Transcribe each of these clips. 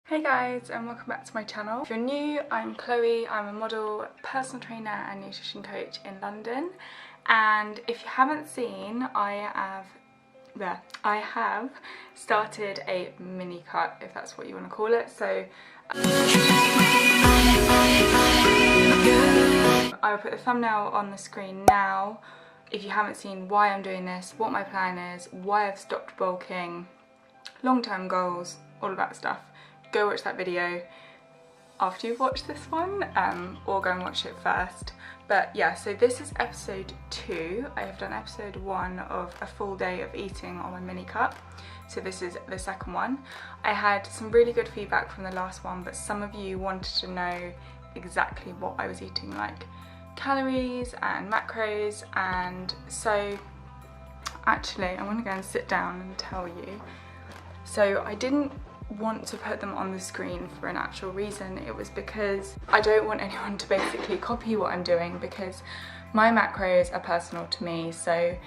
Hey guys, and welcome back to my channel. If you're new, I'm Chloe. I'm a model, personal trainer and nutrition coach in London. And if you haven't seen, I have started a mini cut, if that's what you want to call it. So I will put the thumbnail on the screen now. If you haven't seen why I'm doing this, what my plan is, why I've stopped bulking, long-term goals, all of that stuff, go watch that video after you've watched this one, or go and watch it first. But yeah, so this is episode 2. I have done episode 1 of a full day of eating on my mini cut, so this is the second one. I had some really good feedback from the last one, but some of you wanted to know exactly what I was eating, like calories and macros, and so actually I'm gonna go and sit down and tell you. So I didn't want to put them on the screen for an actual reason. It was because I don't want anyone to basically copy what I'm doing, because my macros are personal to me. So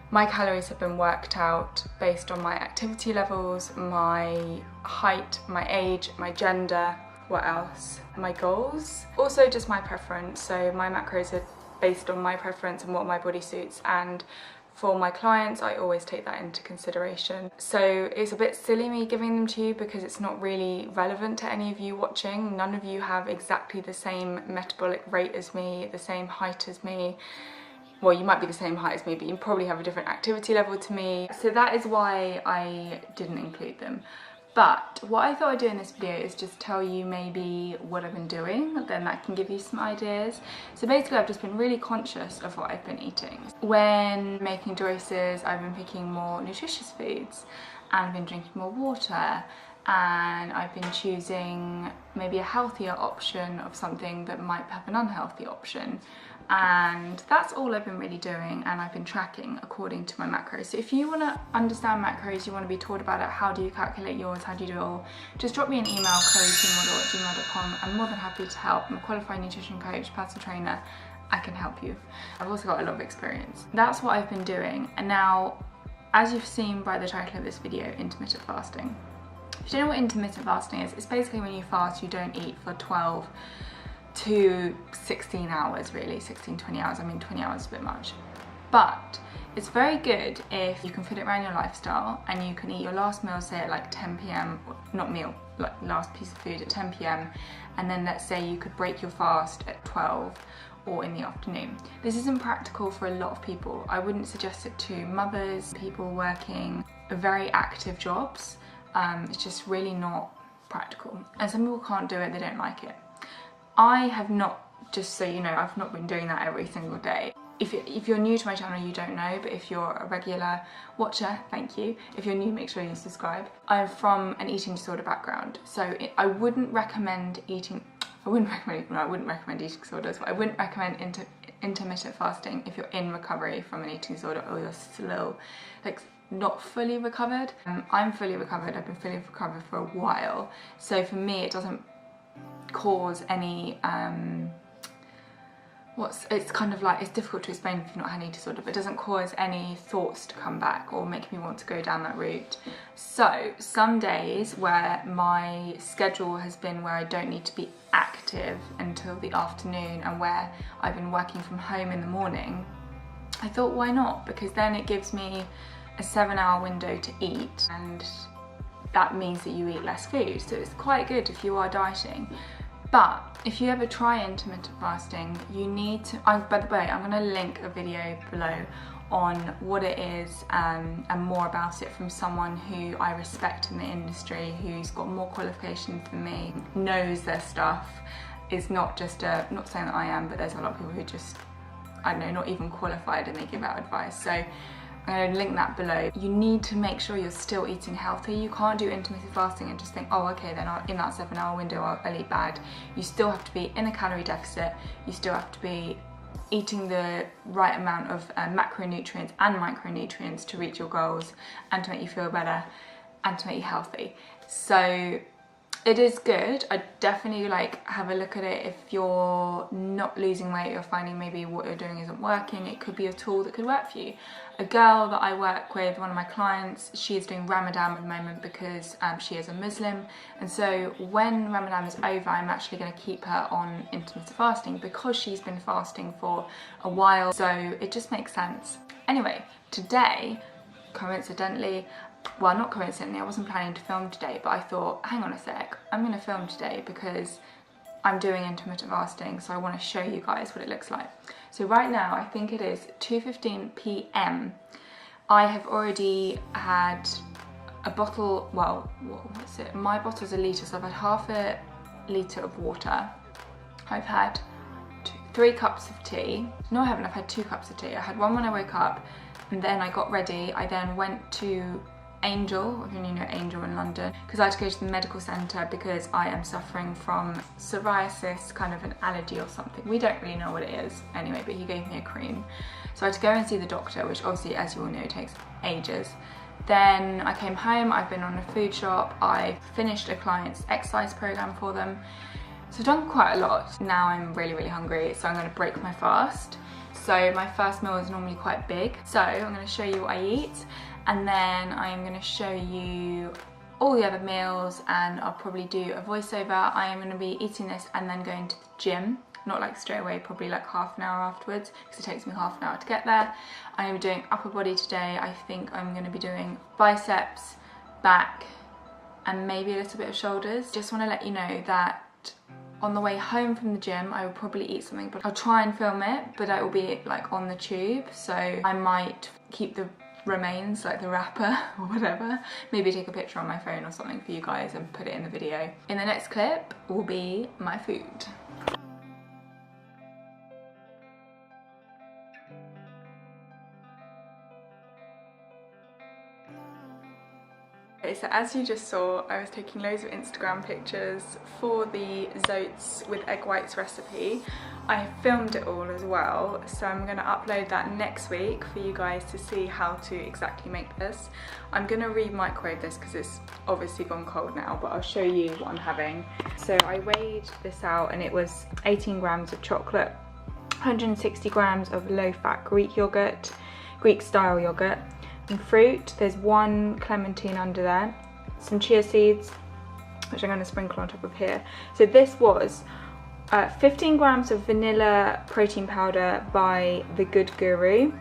my calories have been worked out based on my activity levels, my height, my age, my gender, what else? My goals. Also just my preference. So my macros are based on my preference and what my body suits, and for my clients I always take that into consideration. So it's a bit silly me giving them to you because it's not really relevant to any of you watching. None of you have exactly the same metabolic rate as me, the same height as me. Well, you might be the same height as me, but you probably have a different activity level to me. So that is why I didn't include them. But what I thought I'd do in this video is just tell you maybe what I've been doing, then that can give you some ideas. So basically I've just been really conscious of what I've been eating. When making choices, I've been picking more nutritious foods, and I've been drinking more water, and I've been choosing maybe a healthier option of something that might have an unhealthy option. And that's all I've been really doing, and I've been tracking according to my macros. So if you want to understand macros, you want to be taught about it, how do you calculate yours, how do you do it all, just drop me an email, chloe.model@gmail.com. I'm more than happy to help. I'm a qualified nutrition coach, personal trainer. I can help you. I've also got a lot of experience. That's what I've been doing. And now, as you've seen by the title of this video, intermittent fasting. If you don't know what intermittent fasting is, it's basically when you fast, you don't eat for 12 to 16 hours, really, 16-20 hours. I mean, 20 hours is a bit much, but it's very good if you can fit it around your lifestyle, and you can eat your last meal, say at like 10 p.m, not meal, like last piece of food at 10 p.m, and then let's say you could break your fast at 12 or in the afternoon. This isn't practical for a lot of people. I wouldn't suggest it to mothers, people working very active jobs. It's just really not practical, and some people can't do it, they don't like it. I have not, just so you know, I've not been doing that every single day. If you're new to my channel, you don't know, but if you're a regular watcher, thank you. If you're new, make sure you subscribe. I'm from an eating disorder background, so I wouldn't recommend eating, I wouldn't recommend eating disorders, but I wouldn't recommend intermittent fasting if you're in recovery from an eating disorder, or you're still like not fully recovered. I'm fully recovered, I've been fully recovered for a while, so for me it doesn't cause any it's kind of like, it's difficult to explain if you've not had an eating disorder, but it doesn't cause any thoughts to come back or make me want to go down that route. So some days where my schedule has been where I don't need to be active until the afternoon, and where I've been working from home in the morning, I thought, why not? Because then it gives me a 7-hour window to eat, and that means that you eat less food, so it's quite good if you are dieting. But if you ever try intermittent fasting, you need to, by the way, I'm going to link a video below on what it is, and more about it from someone who I respect in the industry, who's got more qualifications than me, knows their stuff, is not just not saying that I am, but there's a lot of people who just, I don't know, not even qualified, and they give out advice. So I'm going to link that below. You need to make sure you're still eating healthy. You can't do intermittent fasting and just think, oh okay, then in that 7-hour window I'll eat bad. You still have to be in a calorie deficit, you still have to be eating the right amount of macronutrients and micronutrients to reach your goals, and to make you feel better, and to make you healthy. So It is good. I definitely like have a look at it. If you're not losing weight, you're finding maybe what you're doing isn't working, it could be a tool that could work for you. A girl that I work with, one of my clients, she is doing Ramadan at the moment because she is a Muslim, and so when Ramadan is over, I'm actually going to keep her on intermittent fasting because she's been fasting for a while, so it just makes sense. Anyway, today, coincidentally, well, not coincidentally, I wasn't planning to film today, but I thought, hang on a sec, I'm going to film today because I'm doing intermittent fasting, so I want to show you guys what it looks like. So right now, I think it is 2:15 p.m. I have already had a bottle, well, what's it? My bottle's a litre, so I've had half a litre of water. I've had 3 cups of tea. No, I haven't, I've had 2 cups of tea. I had one when I woke up, and then I got ready. I then went to Angel, if you know Angel in London, because I had to go to the medical centre because I am suffering from psoriasis, kind of an allergy or something. We don't really know what it is anyway, but he gave me a cream. So I had to go and see the doctor, which obviously, as you all know, takes ages. Then I came home, I've been on a food shop, I finished a client's exercise program for them. So I've done quite a lot. Now I'm really, really hungry, so I'm going to break my fast. So my first meal is normally quite big. So I'm going to show you what I eat, and then I'm going to show you all the other meals, and I'll probably do a voiceover. I am going to be eating this and then going to the gym. Not like straight away, probably like half an hour afterwards, because it takes me half an hour to get there. I am doing upper body today. I think I'm going to be doing biceps, back, and maybe a little bit of shoulders. Just want to let you know that on the way home from the gym, I will probably eat something, but I'll try and film it, but it will be like on the tube, so I might keep the remains, like the wrapper or whatever, maybe take a picture on my phone or something for you guys and put it in the video. In the next clip will be my food. Okay, so as you just saw, I was taking loads of Instagram pictures for the Zoats with egg whites recipe. I filmed it all as well, so I'm going to upload that next week for you guys to see how to exactly make this. I'm going to re-microwave this because it's obviously gone cold now, but I'll show you what I'm having. So I weighed this out and it was 18 grams of chocolate, 160 grams of low-fat Greek yogurt, Greek-style yogurt, and fruit. There's 1 clementine under there, some chia seeds, which I'm going to sprinkle on top of here. So this was 15 grams of vanilla protein powder by The Good Guru,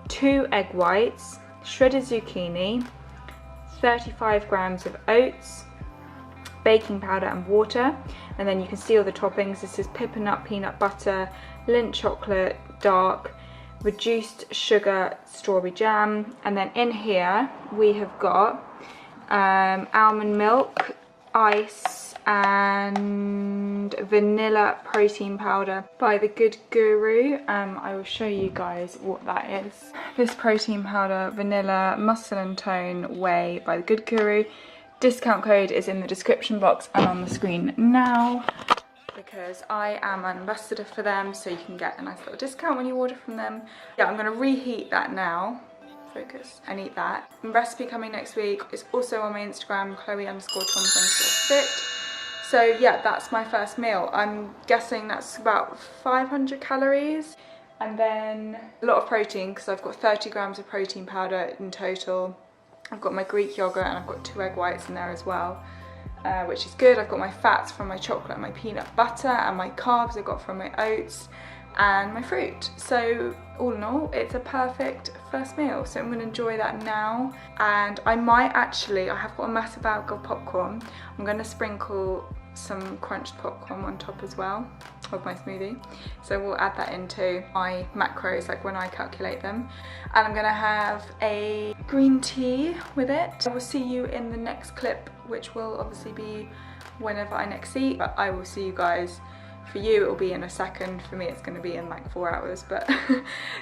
2 egg whites, shredded zucchini, 35 grams of oats, baking powder and water, and then you can see all the toppings. This is peppermint peanut butter, Lindt chocolate dark, reduced sugar strawberry jam, and then in here we have got almond milk, ice, and vanilla protein powder by The Good Guru. I will show you guys what that is. This protein powder, vanilla, muscle and tone whey by The Good Guru. Discount code is in the description box and on the screen now, because I am an ambassador for them, so you can get a nice little discount when you order from them. Yeah, I'm going to reheat that now. Focus. And eat that. The recipe coming next week is also on my Instagram, Chloe_Thompson_fit. So yeah, that's my first meal. I'm guessing that's about 500 calories. And then a lot of protein, because I've got 30 grams of protein powder in total. I've got my Greek yogurt and I've got 2 egg whites in there as well. Which is good. I've got my fats from my chocolate and my peanut butter, and my carbs I've got from my oats and my fruit. So all in all, it's a perfect first meal. So I'm going to enjoy that now, and I might actually, I have got a massive bag of popcorn. I'm going to sprinkle some crunched popcorn on top as well of my smoothie, so we'll add that into my macros, like when I calculate them. And I'm going to have a green tea with it. I will see you in the next clip, which will obviously be whenever I next eat, but I will see you guys. For you it will be in a second, for me it's going to be in like 4 hours, but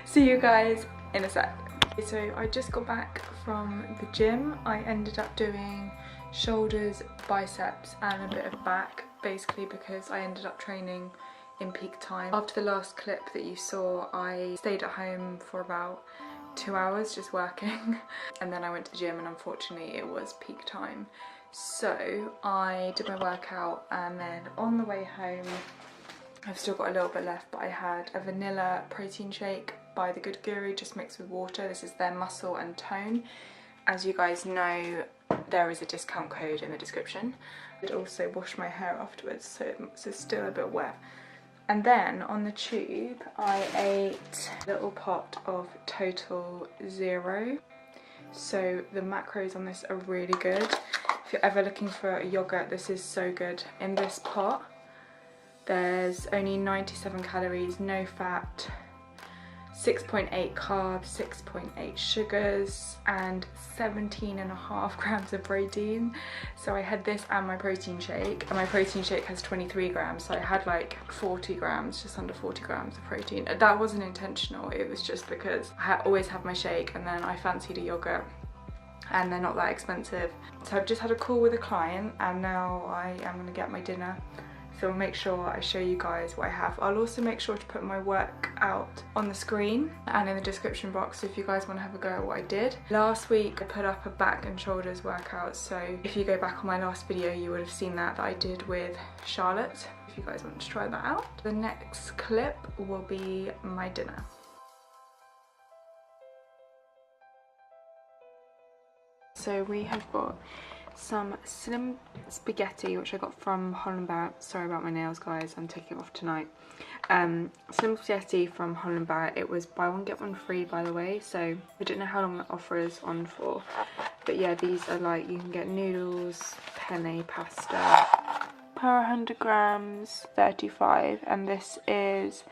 see you guys in a sec. So I just got back from the gym. I ended up doing shoulders, biceps and a bit of back, basically because I ended up training in peak time. After the last clip that you saw, I stayed at home for about 2 hours just working, and then I went to the gym, and unfortunately it was peak time. So I did my workout, and then on the way home, I've still got a little bit left, but I had a vanilla protein shake by The Good Guru, just mixed with water. This is their muscle and tone. As you guys know, there is a discount code in the description. I did also wash my hair afterwards, so it's still a bit wet. And then on the tube, I ate a little pot of Total Zero. So the macros on this are really good. If you're ever looking for a yogurt, this is so good. In this pot, there's only 97 calories, no fat, 6.8 carbs, 6.8 sugars, and 17.5 grams of protein. So I had this and my protein shake, and my protein shake has 23 grams, so I had like 40 grams, just under 40 grams of protein. That wasn't intentional, it was just because I always have my shake and then I fancied a yogurt, and they're not that expensive. So I've just had a call with a client, and now I am going to get my dinner. So I'll make sure I show you guys what I have. I'll also make sure to put my workout on the screen and in the description box if you guys want to have a go at what I did. Last week I put up a back and shoulders workout, so if you go back on my last video you would have seen that I did with Charlotte, if you guys want to try that out. The next clip will be my dinner. So we have got some slim spaghetti, which I got from Holland Bar. Sorry about my nails, guys, I'm taking it off tonight. Slim spaghetti from Holland Bar. It was buy one get one free, by the way, so I don't know how long the offer is on for, but yeah, these are like, you can get noodles, penne pasta per 100 grams 35, and this is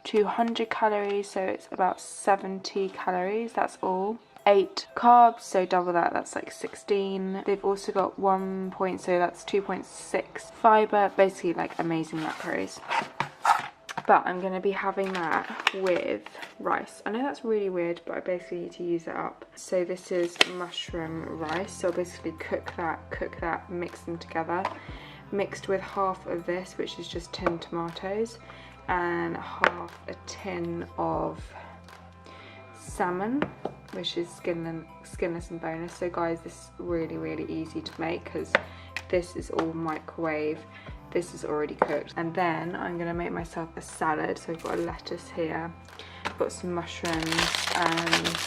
200 calories, so it's about 70 calories, that's all. 8 carbs, so double that, that's like 16. They've also got 1 point, so that's 2.6 fiber, basically like amazing macros. But I'm going to be having that with rice. I know that's really weird, but I basically need to use it up. So this is mushroom rice, so I'll basically cook that, mix them together, mixed with half of this, which is just tinned tomatoes, and half a tin of salmon, which is skinless and boneless. So guys, this is really easy to make because this is all microwave, this is already cooked. And then I'm going to make myself a salad. So I've got a lettuce here, I've got some mushrooms and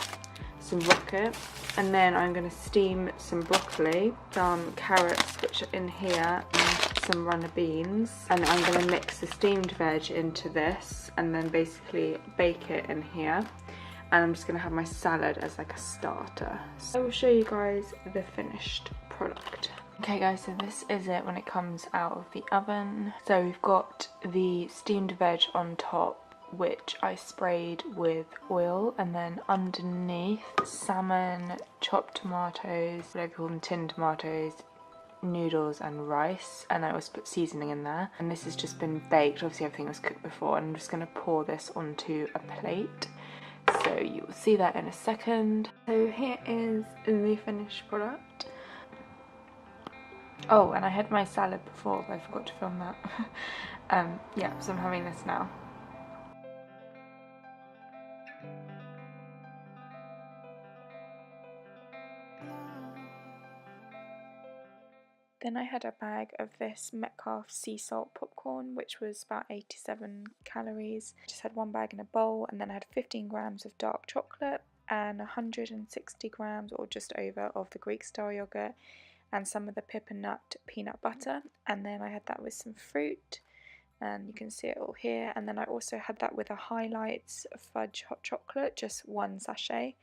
some rocket, and then I'm going to steam some broccoli, some carrots which are in here, and some runner beans, and I'm going to mix the steamed veg into this and then basically bake it in here. And I'm just going to have my salad as like a starter. So I will show you guys the finished product. Okay guys, so this is it when it comes out of the oven. So we've got the steamed veg on top, which I sprayed with oil, and then underneath salmon, chopped tomatoes, whatever you call them, tinned tomatoes, noodles and rice, and I also put seasoning in there. And this has just been baked, obviously everything was cooked before, and I'm just going to pour this onto a plate. So you will see that in a second. So here is the finished product. Oh, and I had my salad before, but I forgot to film that. Yeah, so I'm having this now. Then I had a bag of this Metcalf sea salt popcorn, which was about 87 calories. I just had one bag in a bowl, and then I had 15 grams of dark chocolate and 160 grams or just over of the Greek style yogurt and some of the pip and nut peanut butter. And then I had that with some fruit, and you can see it all here. And then I also had that with a Highlights fudge hot chocolate, just one sachet,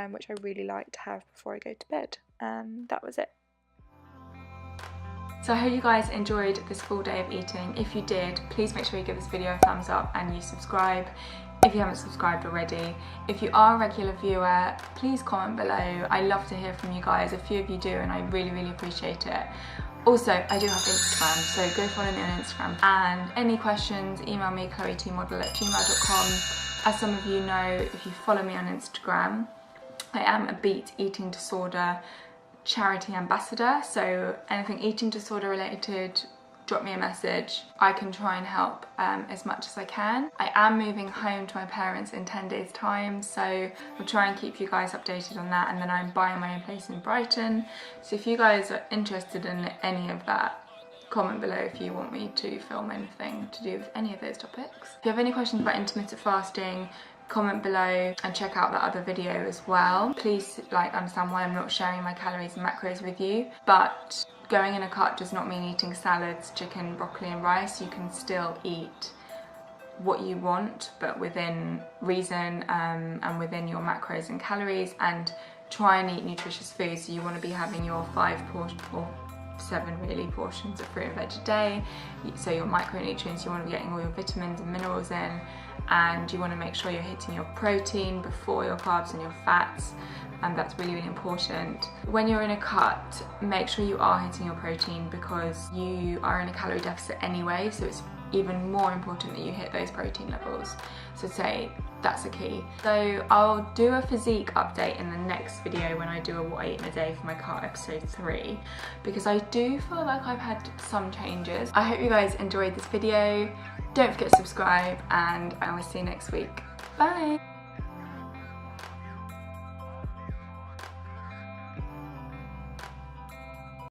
which I really like to have before I go to bed. And that was it. So I hope you guys enjoyed this full day of eating. If you did, please make sure you give this video a thumbs up and you subscribe if you haven't subscribed already. If you are a regular viewer, please comment below. I love to hear from you guys. A few of you do, and I really appreciate it. Also, I do have Instagram, so go follow me on Instagram. And any questions, email me, chloetmodel@gmail.com. As some of you know, if you follow me on Instagram, I am a Beat Eating Disorder charity ambassador, so anything eating disorder related, drop me a message. I can try and help as much as I can. I am moving home to my parents in 10 days time, so I'll try and keep you guys updated on that, and then I'm buying my own place in Brighton. So if you guys are interested in any of that, comment below if you want me to film anything to do with any of those topics. If you have any questions about intermittent fasting, comment below and check out that other video as well. Please understand why I'm not sharing my calories and macros with you, but going in a cut does not mean eating salads, chicken, broccoli and rice. You can still eat what you want, but within reason and within your macros and calories, and try and eat nutritious food. So you want to be having your 5 portions, or 7 really, portions of fruit and veg a day. So your micronutrients, you want to be getting all your vitamins and minerals in, and you want to make sure you're hitting your protein before your carbs and your fats, and that's really, really important. When you're in a cut, make sure you are hitting your protein, because you are in a calorie deficit anyway, so it's even more important that you hit those protein levels. So say that's the key. So I'll do a physique update in the next video when I do a what I eat in a day for my cut episode 3, because I do feel like I've had some changes. I hope you guys enjoyed this video. Don't forget to subscribe, and I will see you next week. Bye!